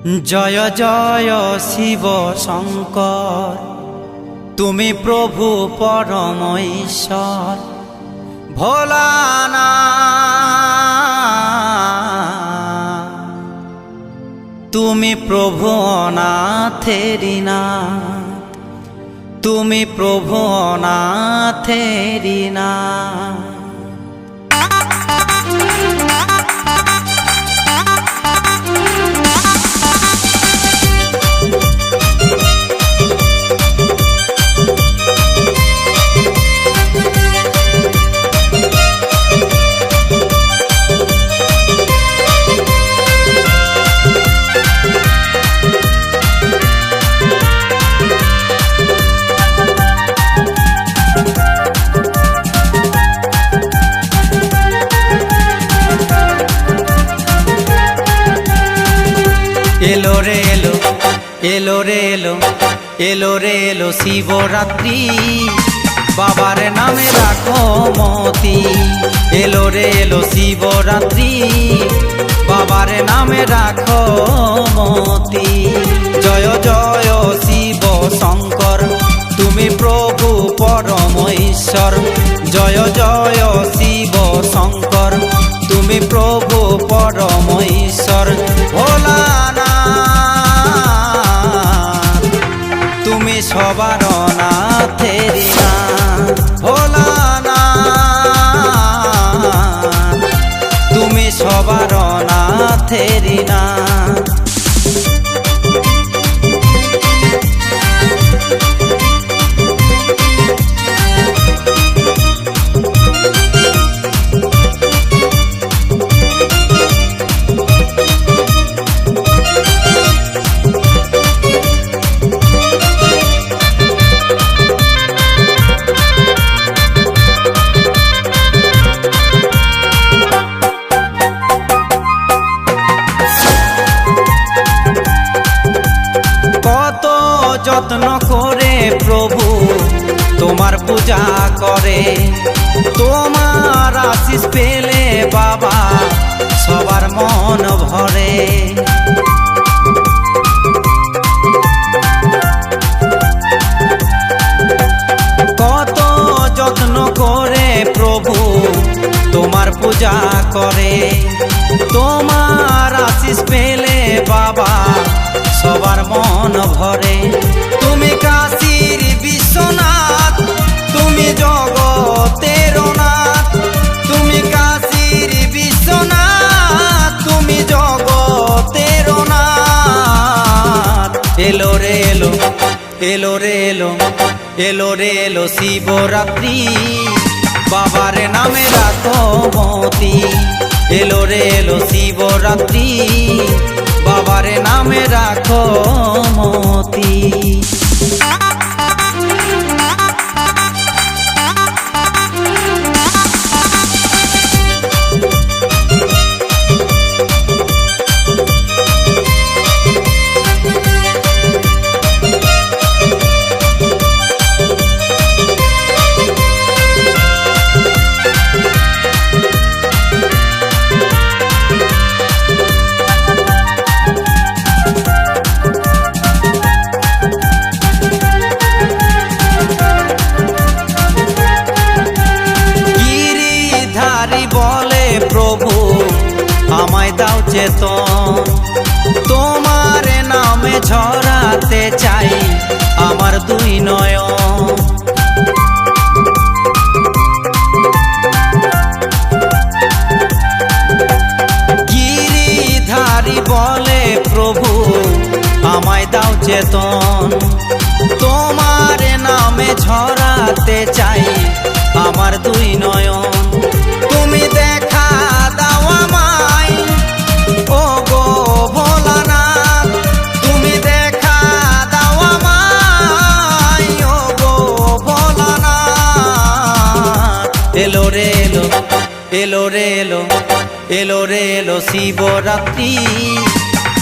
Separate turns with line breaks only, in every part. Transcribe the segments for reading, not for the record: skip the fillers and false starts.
জয় জয় শিব শঙ্কর, তুমি প্রভু পরম ঈশ্বর। ভোলানাথ তুমি প্রভু অনাথেরি নাথ, তুমি প্রভু অনাথেরি নাথ। এলো রে এলো, এলো রে এলো, এলো রে এলো শিবরাত্রি, বাবার নামে রাখো মতি। এলো রে এলো শিবরাত্রি, বাবার নামে রাখো মতি। জয় জয় শিব শঙ্কর, তুমি প্রভু পরম ঈশ্বর। জয় জয় শিব শঙ্কর, তুমি প্রভু পরম ঈশ্বর। ভোলানাথ তুমি সবার নাথেরি নাথ। ভোলানাথ তুমি সবার নাথেরি নাথ। যত্ন করে প্রভু তোমার পূজা করে, তোমার আশিস পেলে বাবা সবার মন ভরে। কত যত্ন করে প্রভু তোমার পূজা করে, তোমার আশিস পেলে বাবা সবার মন ভরে। তুমি কাশীর বিশ্বনাথ, তুমি জগতের নাথ। তুমি কাশীর বিশ্বনাথ, তুমি জগতের নাথ। এলো রে এলো, এলো রে এলো, এলো রে এলো শিবরাত্রি, বাবার নামে রাখো মতি। এলো রে এলো শিবরাত্রি, বাবার নামে রাখো মতি। আমায় দাও চেতন, তোমার নামে ঝরাতে চাই আমার দুই নয়ন। গিরিধারী বলে প্রভু আমায় দাও চেতন, তোমার নামে ঝরাতে চাই আমার দুই নয়ন। তুমি দেখা দাও আমায় ও গো ভোলানাথ, তুমি দেখা দাও আমায় ও গো ভোলানাথ। এলো রে এলো, এলো রে এলো, এলো রে এলো শিবরাত্রি,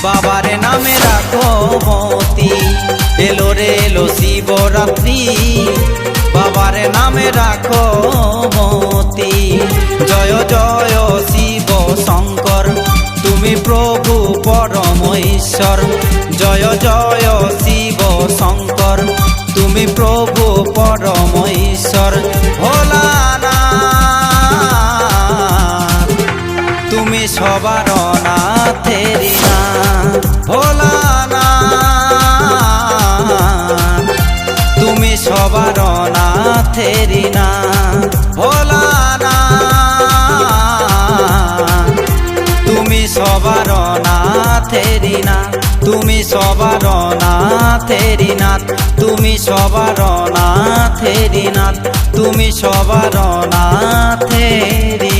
বাবার নামে রাখো মতি। এলো রে এলো শিবরাত্রি, বাবার নামে রাখো মতি। জয় জয় শিব শঙ্কর, তুমি তুমি প্রভু পরম ঈশ্বর, জয় জয় শিব শঙ্কর। তুমি প্রভু পরম ঈশ্বর ভোলানাথ, তুমি সবার নাথেরি নাথ ভোলানাথ, তুমি সবার নাথেরি নাথ ভোলানাথ, তুমি সবার নাথেরি নাথ, তুমি সবার নাথেরি নাথ, তুমি সবার নাথেরি নাথ, তুমি সবার নাথেরি